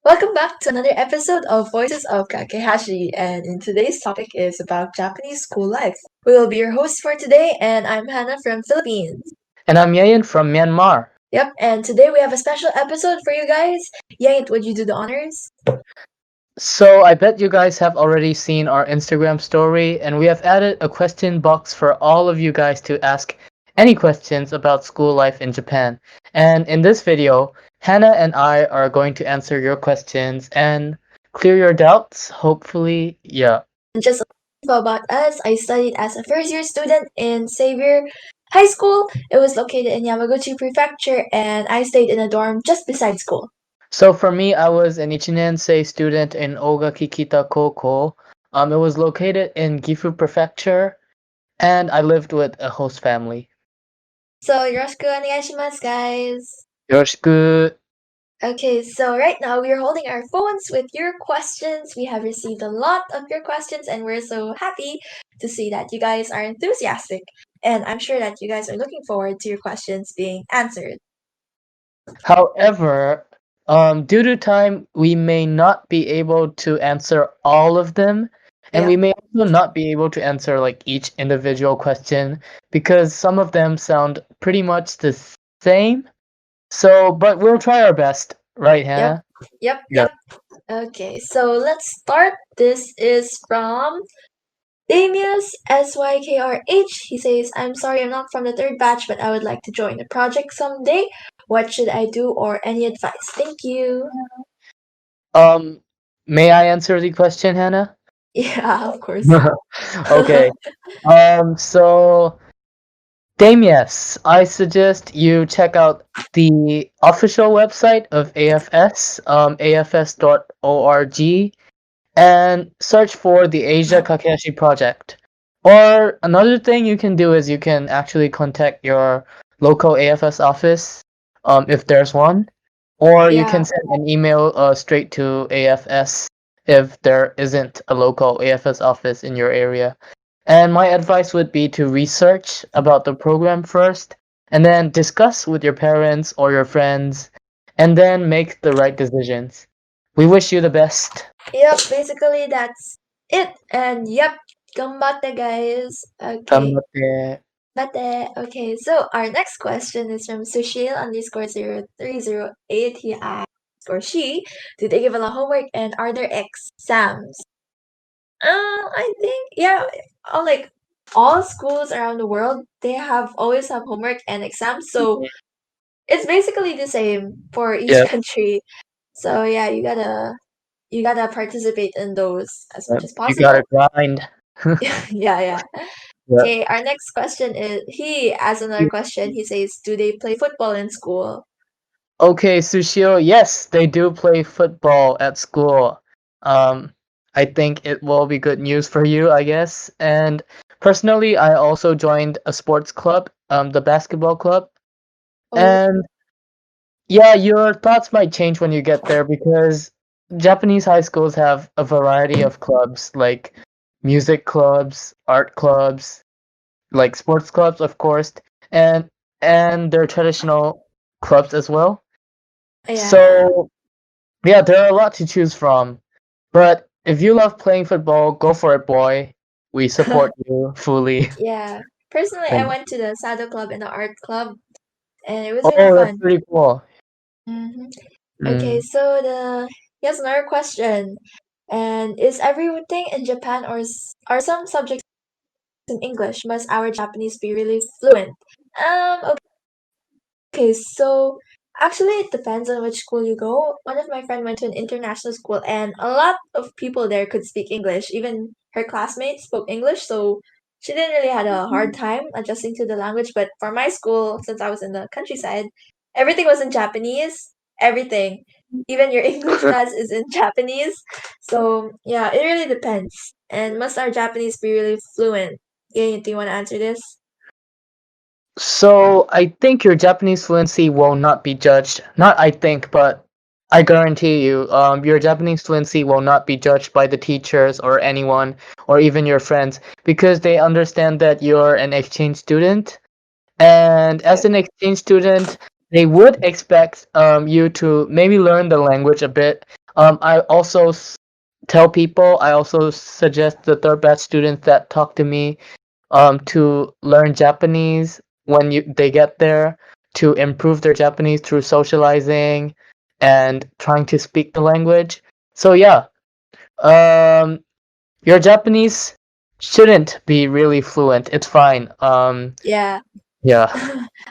Welcome back to another episode of Voices of Kakehashi, and in today's topic is about Japanese school life. We will be your hosts for today, and I'm Hannah from Philippines. And I'm Yayan from Myanmar. Yep, and today we have a special episode for you guys. Yayan, would you do the honors? So I bet you guys have already seen our Instagram story, and we have added a question box for all of you guys to ask any questions about school life in Japan. And in this video, Hannah and I are going to answer your questions and clear your doubts, hopefully. Yeah. Just a little info about us. I studied as a first-year student in Xavier High School. It was located in Yamaguchi Prefecture, and I stayed in a dorm just beside school. So for me, I was an Ichinensei student in Ogakikita Koko. It was located in Gifu Prefecture, and I lived with a host family. So, yoroshiku onegaishimasu, guys. Yoroshiku. Okay, so right now we are holding our phones with your questions. We have received a lot of your questions, and we're so happy to see that you guys are enthusiastic. And I'm sure that you guys are looking forward to your questions being answered. However, due to time, we may not be able to answer all of them, and we may also not be able to answer like each individual question because some of them sound pretty much the same. So, but we'll try our best, right, Hannah? Yep. Okay, so let's start. This is from damiasykrh. He says, I'm sorry I'm not from the third batch, but I would like to join the project someday. What should I do or any advice? Thank you. May I answer the question, Hannah? Yeah, of course. Okay. So Damias, I suggest you check out the official website of AFS, afs.org, and search for the Asia Kakehashi project. Or another thing you can do is you can actually contact your local AFS office, if there's one, or you can send an email straight to AFS if there isn't a local AFS office in your area. And my advice would be to research about the program first, and then discuss with your parents or your friends, and then make the right decisions. We wish you the best. Yep, basically that's it. And yep, ganbatte, guys. Okay. Ganbatte. Okay, so our next question is from Sushil_0308. He asks, or she, do they give a lot of homework and are there exams? I think, like all schools around the world, they always have homework and exams. So it's basically the same for each country. So yeah, you gotta participate in those as much as possible. You gotta grind. Yeah. Okay, our next question is, he asks another question. He says, do they play football in school? Okay, Sushio, yes, they do play football at school. I think it will be good news for you, I guess. And personally, I also joined a sports club, the basketball club. And yeah, your thoughts might change when you get there because Japanese high schools have a variety of clubs, like music clubs, art clubs, like sports clubs, of course, and their traditional clubs as well. So yeah, there are a lot to choose from. But if you love playing football, go for it, boy. We support you fully. Yeah. Personally, I went to the Sado Club and the Art Club, and it was really fun. That's pretty cool. Okay, so here's another question. And is everything in Japan are some subjects in English? Must our Japanese be really fluent? Okay, so actually it depends on which school you go. One of my friends went to an international school and a lot of people there could speak English. Even her classmates spoke English, so she didn't really had a hard time adjusting to the language. But for my school, since I was in the countryside, everything was in Japanese. Everything. Even your English class is in Japanese. So yeah, it really depends. And must our Japanese be really fluent? Yeah, do you want to answer this? So I think your Japanese fluency will not be judged. Not I think, but I guarantee you, your Japanese fluency will not be judged by the teachers or anyone or even your friends because they understand that you're an exchange student. And as an exchange student, they would expect you to maybe learn the language a bit I also tell people. I also suggest the third batch students that talk to me to learn Japanese when they get there, to improve their Japanese through socializing and trying to speak the language. So yeah, your Japanese shouldn't be really fluent. It's fine. Yeah. Yeah.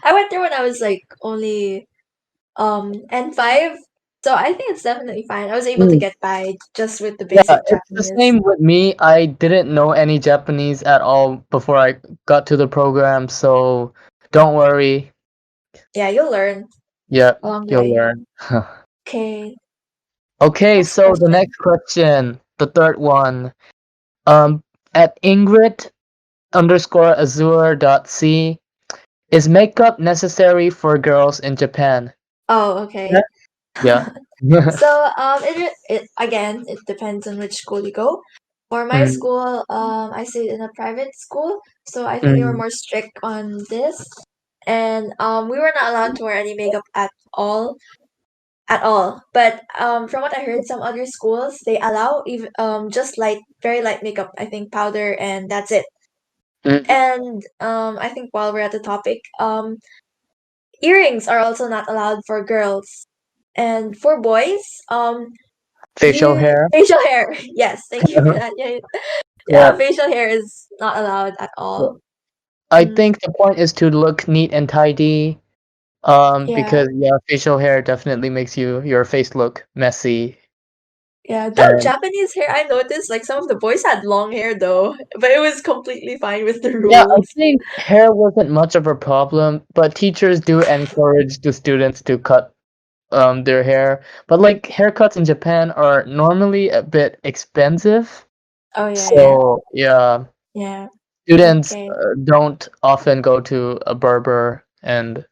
I went there when I was like only N5, so I think it's definitely fine. I was able to Mm. get by just with the Yeah, basic it's the Japanese. same with me. I didn't know any Japanese at all before I got to the program, so don't worry. Yeah, you'll learn Yeah, along the you'll way. learn. Okay, Okay, next so the question. next question, the third one. At Ingrid underscore Azure dot C, is makeup necessary for girls in Japan? Oh, Yeah. okay. Yeah. So it again, it depends on which school you go. For my Mm, school, I stayed in a private school, so I think they were mm, more strict on this, and we were not allowed to wear any makeup at all. At all. But from what I heard, some other schools they allow even just light, very light makeup. I think powder, and that's it. mm. And I think while we're at the topic, earrings are also not allowed for girls. And for boys, Facial you hair. facial hair. Yes, thank you for that. Yeah, Yeah. yeah, facial hair is not allowed at Yeah. all. I Mm, think the point is to look neat and tidy. yeah, Because yeah, facial hair definitely makes your face look messy. yeah. Though And Japanese hair, I noticed like some of the boys had long hair though, but it was completely fine with the yeah, I rules. think hair wasn't much of a problem, but teachers do encourage the students to cut their hair. But like haircuts in Japan are normally a bit expensive. Oh yeah, yeah, So yeah, yeah. students Okay. don't often go to a barber and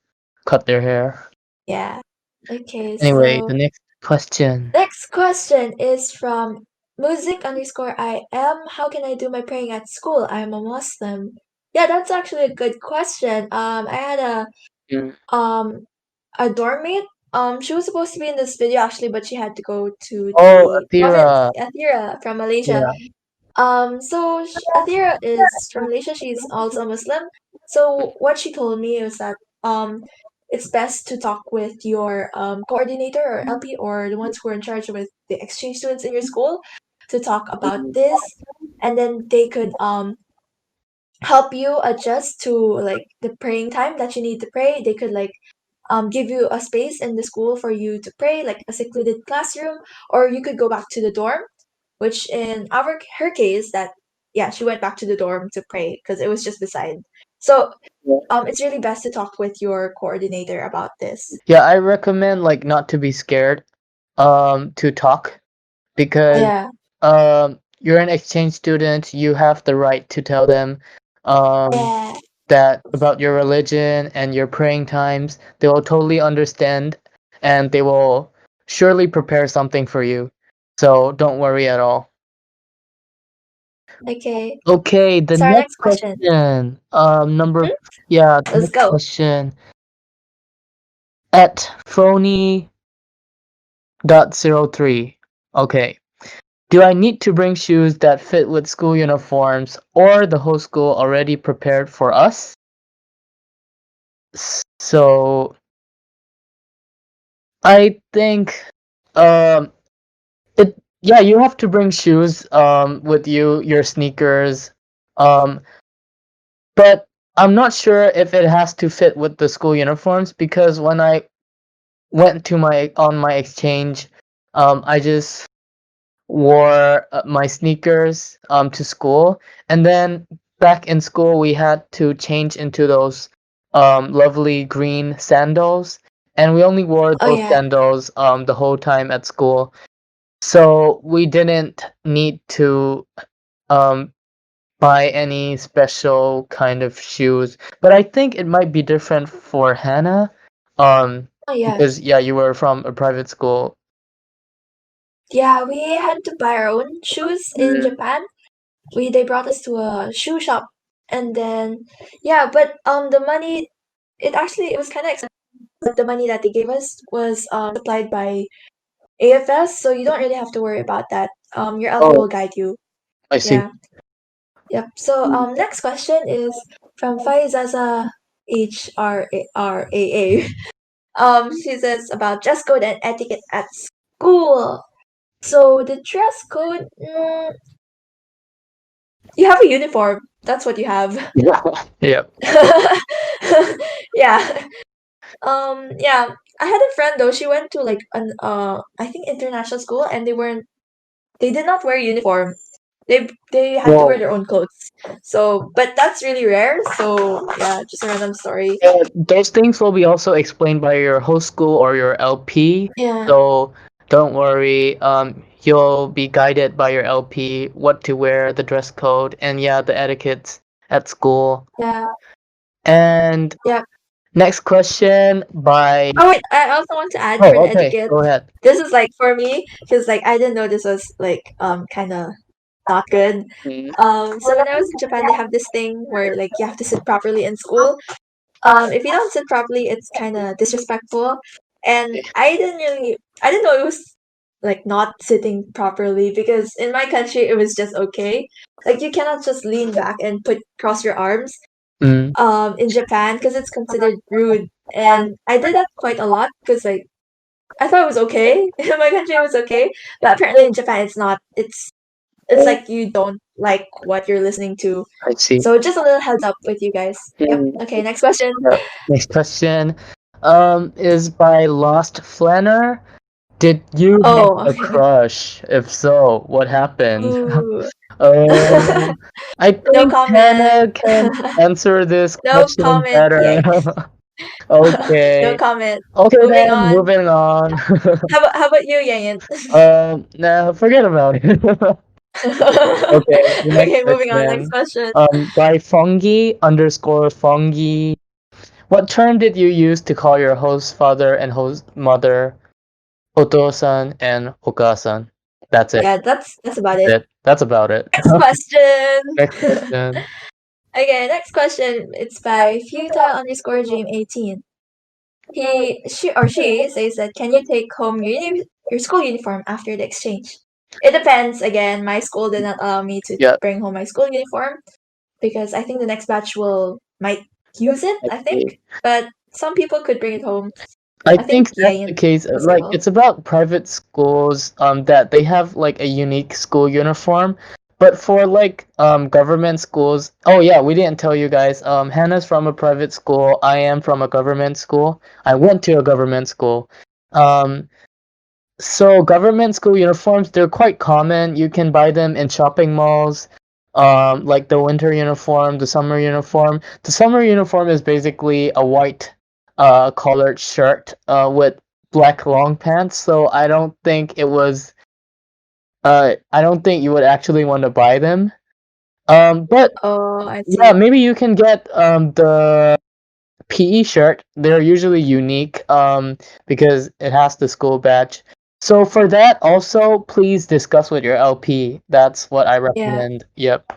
cut their hair. Yeah. Okay, Anyway, so the next question. next question is from music_IM. How can I do my praying at school? I'm a Muslim. Yeah, that's actually a good question. I had Mm. um a dorm mate. She was supposed to be in this video actually, but she had to go to Oh, the province, Athira. Athira from Malaysia. Yeah. So Athira is from Malaysia. She's also Muslim. So what she told me is that it's best to talk with your coordinator or LP or the ones who are in charge with the exchange students in your school to talk about this, and then they could help you adjust to like the praying time that you need to pray. They could like give you a space in the school for you to pray, like a secluded classroom, or you could go back to the dorm, which in her case that yeah, she went back to the dorm to pray because it was just beside. So it's really best to talk with your coordinator about this. Yeah, I recommend like not to be scared to talk because Yeah. you're an exchange student, you have the right to tell them um Yeah. that about your religion and your praying times. They will totally understand and they will surely prepare something for you. So don't worry at all. Okay. Okay, the So our next next question. question. Hmm? The Let's next go. question at phony.03. Okay. Do I need to bring shoes that fit with school uniforms or the whole school already prepared for us? So I think um it yeah, you have to bring shoes with you, your sneakers. Um but I'm not sure if it has to fit with the school uniforms because when I went to my exchange, I just wore my sneakers to school, and then back in school we had to change into those lovely green sandals, and we only wore Oh those yeah. sandals the whole time at school, so we didn't need to um buy any special kind of shoes. But I think it might be different for Hannah um Oh yeah. because yeah, you were from a private school. Yeah, we had to buy our own shoes in Mm. Japan. They brought us to a shoe shop, and then yeah, but the money it was kind of expensive. But the money that they gave us was supplied by AFS, so you don't really have to worry about that. Your LP will guide you. I see. Yeah. Yep. So next question is from faizazahrraa. She says about dress code and etiquette at school. So the dress code, you have a uniform. That's what you have. Yeah. Yep. Yeah. Yeah. I had a friend though. She went to like an I think international school, and they did not wear uniform. They had to wear their own clothes. So, but that's really rare. So yeah, just a random story. Those things will be also explained by your host school or your LP. Yeah. So don't worry. You'll be guided by your LP what to wear, the dress code, and yeah, the etiquettes at school. Yeah. And Yeah. next question by. Oh wait, I also want to add Oh, for the okay. etiquette. Go ahead. This is like for me because like I didn't know this was like kind of not good. So when I was in Japan, they have this thing where like you have to sit properly in school. If you don't sit properly, it's kind of disrespectful. And I didn't know it was like not sitting properly because in my country it was just okay. Like you cannot just lean back and cross your arms. In Japan because it's considered rude, and I did that quite a lot because like I thought it was okay. In my country it was okay, but apparently in Japan it's not. It's like you don't like what you're listening to. I see. So just a little heads up with you guys. Yep. Okay, next question. Next question is by lostflaner. Did you have a crush? If so, what happened? Ooh. I think Hannah comment. can answer this No question comment better. yet. Okay. No comment. Okay Moving then, on. moving on. How about you, Yang? Nah, forget about it. Okay, the next Okay, moving on. Next question. question. By Fongi. What term did you use to call your host father and host mother, Otosan and Okasan? That's it. Yeah, that's about it. That's about it. Next question. Next question. Okay, next question. It's by futile_dream18. She says that can you take home your school uniform after the exchange? It depends. Again, my school did not allow me to Yep. bring home my school uniform because I think the next batch might use it. I think, but some people could bring it home. I think that's the case. as Like well. it's about private schools that they have like a unique school uniform. But for like government schools, oh yeah, we didn't tell you guys. Hannah's from a private school. I am from a government school. I went to a government school. So government school uniforms, they're quite common. You can buy them in shopping malls. Like the winter uniform, the summer uniform. The summer uniform is basically a white collared shirt with black long pants. So I don't think I don't think you would actually want to buy them. But I see. yeah, maybe you can get the PE shirt. They're usually unique because it has the school badge. So for that also please discuss with your LP. That's what I recommend. Yep.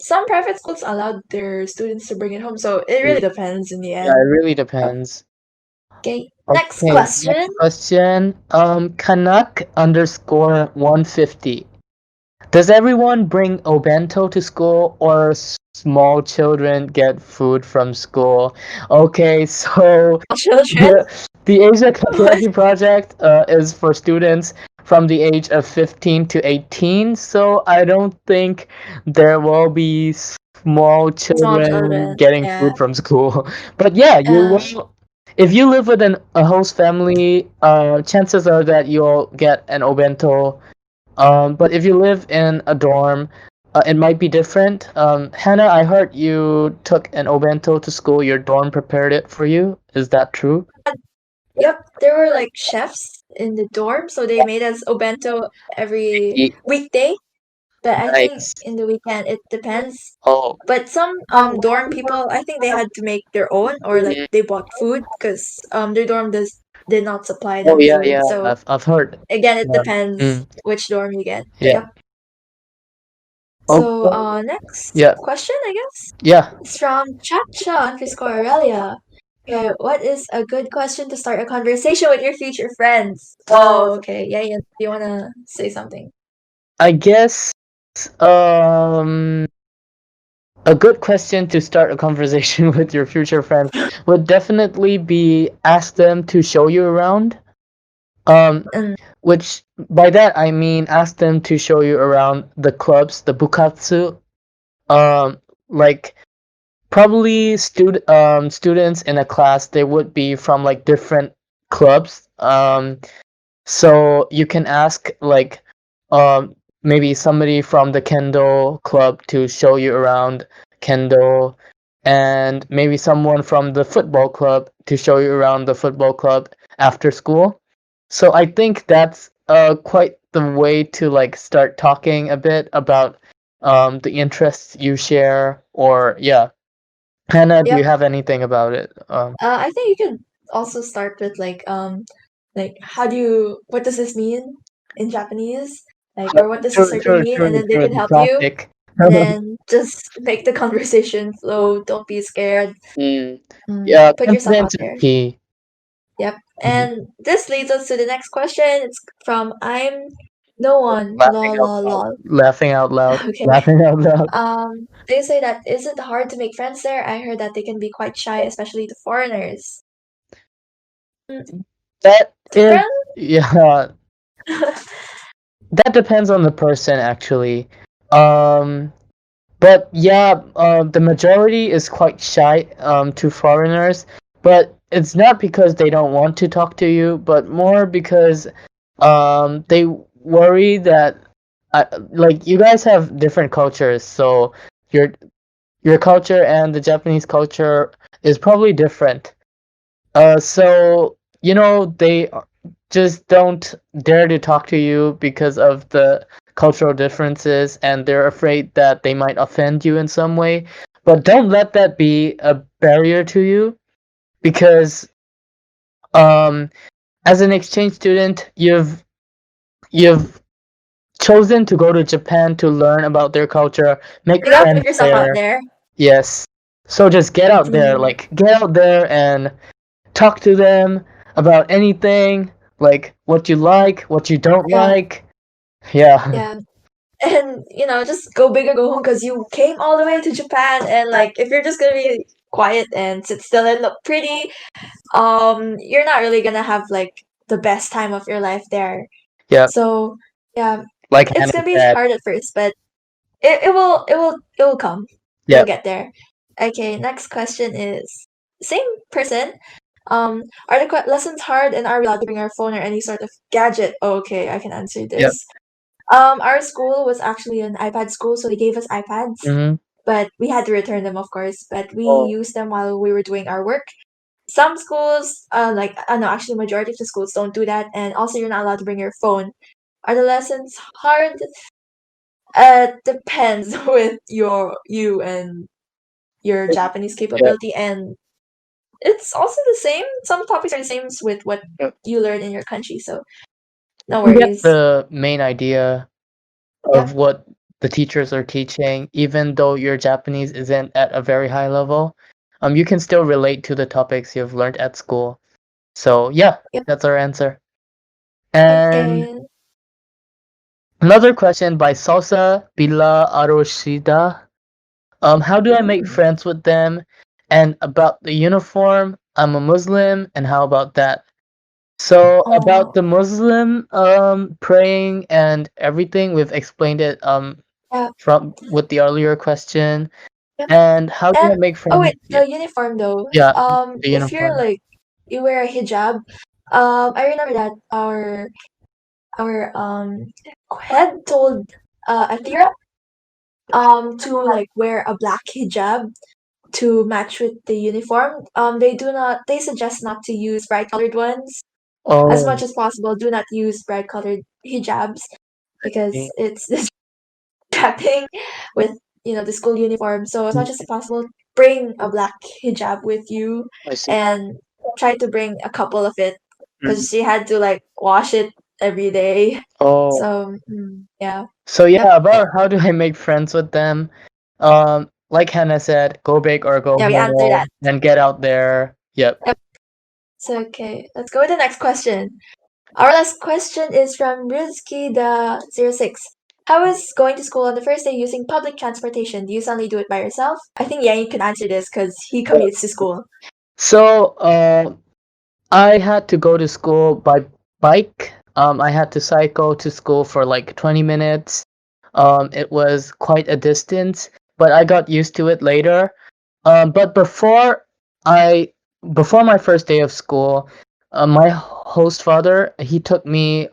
Some private schools allowed their students to bring it home, so it really depends in the end. Yeah, it really depends. Okay, next question. Next question. Canuck_150. Does everyone bring OBENTO to school or small children get food from school? Okay, so Children? the Asia Kakehashi project is for students from the age of 15 to 18, so I don't think there will be small children getting food from school. But yeah, you will. If you live with a host family, chances are that you'll get an OBENTO. But if you live in a dorm, it might be different. Hannah, I heard you took an OBENTO to school. Your dorm prepared it for you. Is that true? Yep, there were like chefs in the dorm, so they made us OBENTO every weekday. But I think in the weekend it depends. Oh. But some dorm people, I think they had to make their own or like they bought food because their dorm did not supply them food. Yeah. So I've heard. again, it depends which dorm you get. Yeah. Yep. So next question, I guess. Yeah. It's from Chacha_Aurelia. Okay, what is a good question to start a conversation with your future friends? Oh, okay. Yeah, yeah. Do you wanna say something? I guess um a good question to start a conversation with your future friends would definitely be ask them to show you around. Um, Mm, which by that I mean ask them to show you around the clubs, the bukatsu. Um, like probably students in a class they would be from like different clubs. So you can ask like um maybe somebody from the kendo club to show you around kendo, and maybe someone from the football club to show you around the football club after school. So I think that's quite the way to like start talking a bit about the interests you share. Or yeah, Hannah, do you yep. have anything about it? I think you could also start with like what does this mean in Japanese? Like, or what does this True, circle true, mean? And true, then they true. can The help you. classic. And then just make the conversation flow. Don't be scared. Mm. Yeah, Put yourself out confidence is there. key. Yep. Mhm. And this leads us to the next question. It's from I'm no one. Laughing Lol out lol loud. lol. Laughing out loud. Okay. Laughing out loud. They say that is it hard to make friends there? I heard that they can be quite shy, especially to foreigners. Mm, That is, Friend? yeah, that depends on the person actually. Um, but yeah, the majority is quite shy to foreigners, but it's not because they don't want to talk to you, but more because they worry that like you guys have different cultures, so your your culture and the Japanese culture is probably different. So you know they just don't dare to talk to you because of the cultural differences, and they're afraid that they might offend you in some way. But don't let that be a barrier to you, because um, as an exchange student, you've chosen to go to Japan to learn about their culture, make You gotta put friends yourself out there. there. Yes. So just get out there, Mm, like get out there and talk to them about anything, like what you like, what you don't yeah, like. Yeah. yeah. And just go big or go home because you came all the way to Japan. And like, if you're just gonna be quiet and sit still and look pretty, you're not really gonna have like the best time of your life there. Yeah. So yeah, Like it's Hannah gonna be said. hard at first, but it will come. Yeah. It'll get there. Okay, next question is same person. Are the lessons hard, and are we allowed to bring our phone or any sort of gadget? Okay, I can answer Yeah. this. Our school was actually an iPad school, so they gave us iPads, Mm-hmm. but we had to return them, of course. But we Oh, used them while we were doing our work. Some schools, no, actually, majority of the schools don't do that, and also you're not allowed to bring your phone. Are the lessons hard? Depends with you and your Japanese yeah. capability, and it's also the same. Some topics are the same with what Yeah. you learn in your country, so no You get worries. the main idea of Yep, what the teachers are teaching, even though your Japanese isn't at a very high level. You can still relate to the topics you've learned at school. So yeah, yep. that's our answer. And Okay. another question by salsabilaarroshida. How do I make Mm. friends with them? And about the uniform, I'm a Muslim, and how about that? So about Oh, the Muslim praying and everything, we've explained it yeah, from with the earlier question. yep. And how do I And make oh friends? wait, Yeah, the uniform though. yeah, the If you're uniform. like you wear a hijab, I remember that our head told Atira to like wear a black hijab to match with the uniform. They suggest not to use bright colored ones. As Oh, much as possible, do not use bright colored hijabs because okay. it's distracting with the school uniform. So as Mm, much as possible, bring a black hijab with you I see. and try to bring a couple of it Mm. because she had to like wash it every day. Oh, So yeah, so yep, yeah, about how do I make friends with them? Like Hannah said, go big or go yeah, we answered that. home, and get out there. Yep. So, okay, let's go with the next question. Our last question is from Rizky06. How is going to school on the first day using public transportation? Do you suddenly do it by yourself? I think Yang can answer this because he commutes to school. So I had to go to school by bike. I had to cycle to school for like 20 minutes. It was quite a distance, but I got used to it later. But I before my first day of school, my host father, he took me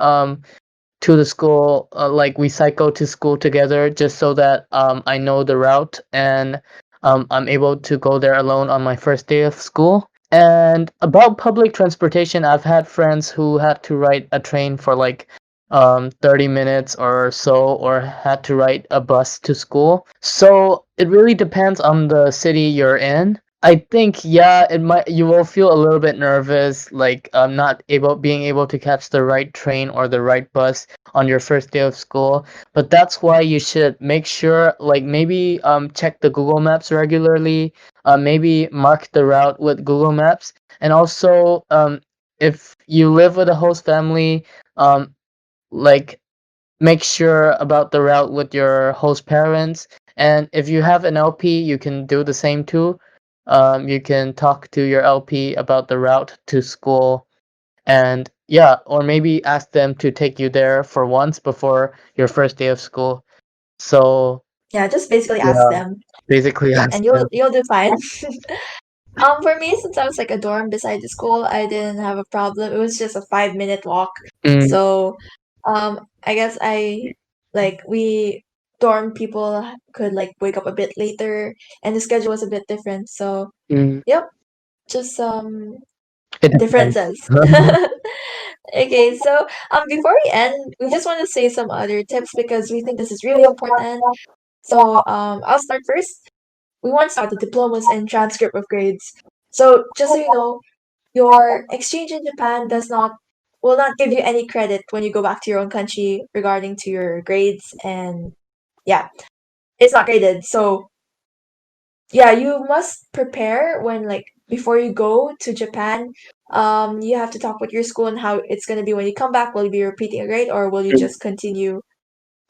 to the school. Like we cycled to school together, just so that I know the route, and I'm able to go there alone on my first day of school. And about public transportation, I've had friends who had to ride a train for like 30 minutes or so, or had to ride a bus to school. So it really depends on the city you're in. I think, yeah, you will feel a little bit nervous, like not being able to catch the right train or the right bus on your first day of school. But that's why you should make sure, like maybe check the Google Maps regularly, maybe mark the route with Google Maps, and also if you live with a host family, like make sure about the route with your host parents. And if you have an LP, you can do the same too. You can talk to your LP about the route to school, and yeah, or maybe ask them to take you there for once before your first day of school. So Yeah, just basically ask yeah, them, basically ask and them. you'll do fine. For me, since I was like a dorm beside the school, I didn't have a problem. It was just a 5-minute walk. Mm, So, I guess we dorm people could like wake up a bit later, and the schedule was a bit different. So, mm, yep, just it depends. differences. Okay, so before we end, we just want to say some other tips because we think this is really important. So, I'll start first. We want to start with diplomas and transcript of grades. So, just so you know, your exchange in Japan will not give you any credit when you go back to your own country regarding to your grades, and yeah, it's not graded. So yeah, you must prepare when like before you go to Japan. You have to talk with your school and how it's gonna be when you come back. Will you be repeating a grade or will you Mm, just continue?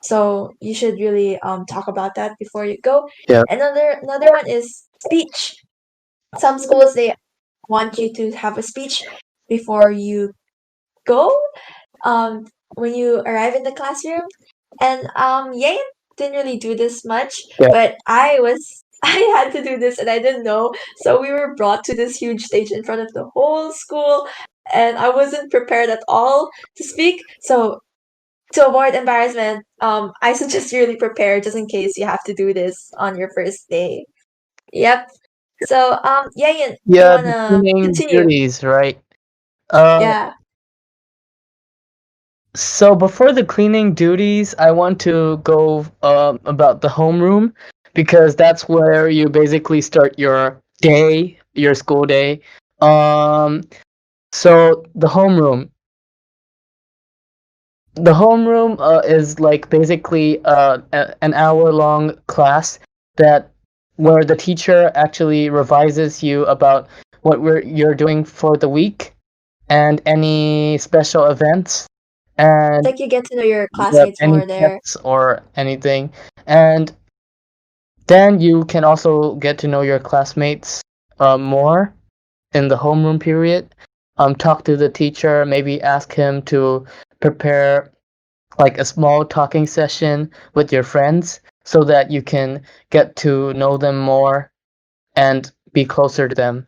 So you should really talk about that before you go. yeah. Another one is speech. Some schools they want you to have a speech before you go when you arrive in the classroom. And Yang didn't really do this much, Yeah. but I had to do this and I didn't know. So we were brought to this huge stage in front of the whole school, and I wasn't prepared at all to speak. So to avoid embarrassment, I suggest you really prepare just in case you have to do this on your first day. Yep. So Yang, do you Yeah, the wanna cleaning continue? duties, right? Uh, Yeah. So before the cleaning duties, I want to go about the homeroom, because that's where you basically start your day, your school day. Um, so the homeroom is like basically an hour-long class that where the teacher actually revises you about what you're doing for the week and any special events. It's And like you get to know your yep, classmates any more there. tips or anything. And then you can also get to know your classmates more in the homeroom period. Talk to the teacher, maybe ask him to prepare like a small talking session with your friends so that you can get to know them more and be closer to them.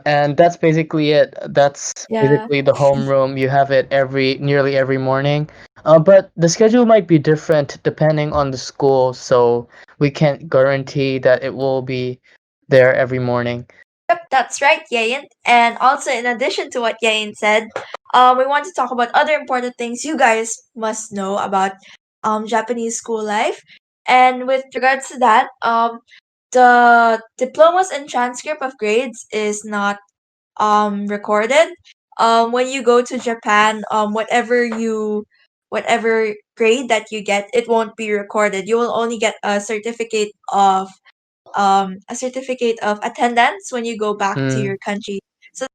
And that's basically it. That's Yeah. basically the homeroom. You have it nearly every morning. But the schedule might be different depending on the school, so we can't guarantee that it will be there every morning. Yep, that's right, Yayin. And also, in addition to what Yayin said, we want to talk about other important things you guys must know about Japanese school life. And with regards to that, the diplomas and transcript of grades is not recorded. When you go to Japan, whatever grade that you get, it won't be recorded. You will only get a certificate of a certificate of attendance when you go back to your country. So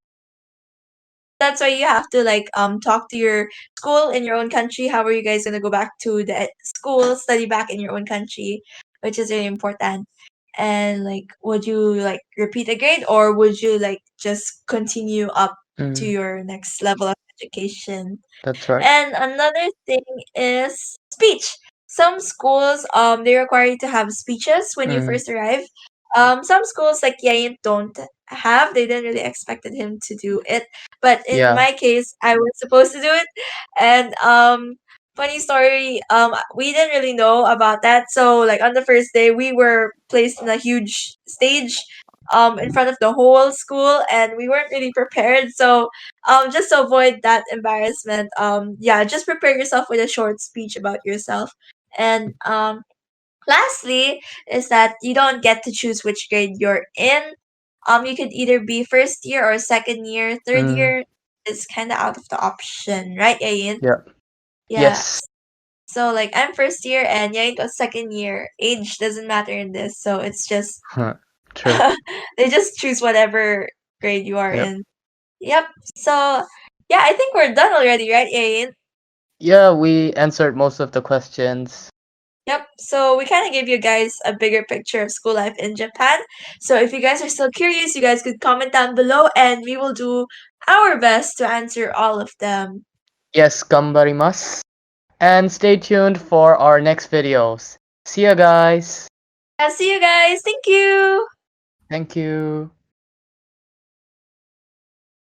that's why you have to like talk to your school in your own country. How are you guys gonna go back to the school, study back in your own country, which is really important. And like, would you like repeat a grade, or would you like just continue up to your next level of education? That's right. And another thing is speech. Some schools they require you to have speeches when you first arrive. Some schools like Yayin don't have. They didn't really expected him to do it. But in my case, I was supposed to do it. And funny story, we didn't really know about that. So like on the first day we were placed in a huge stage in front of the whole school, and we weren't really prepared. So just to avoid that embarrassment, yeah, just prepare yourself with a short speech about yourself. And lastly is that you don't get to choose which grade you're in. You could either be first year or second year. Third year is kind of out of the option, right, Yayin? Yeah. Yeah. Yes. So like I'm first year and Yayin was second year. Age doesn't matter in this, so it's just True. they just choose whatever grade you are Yep. in. Yep. So yeah, I think we're done already, right, Yayin? Yeah, we answered most of the questions. Yep. So we kind of gave you guys a bigger picture of school life in Japan. So if you guys are still curious, you guys could comment down below and we will do our best to answer all of them. Yes, gambarimasu. And stay tuned for our next videos. See ya, guys. Yeah, see you guys. Thank you. Thank you.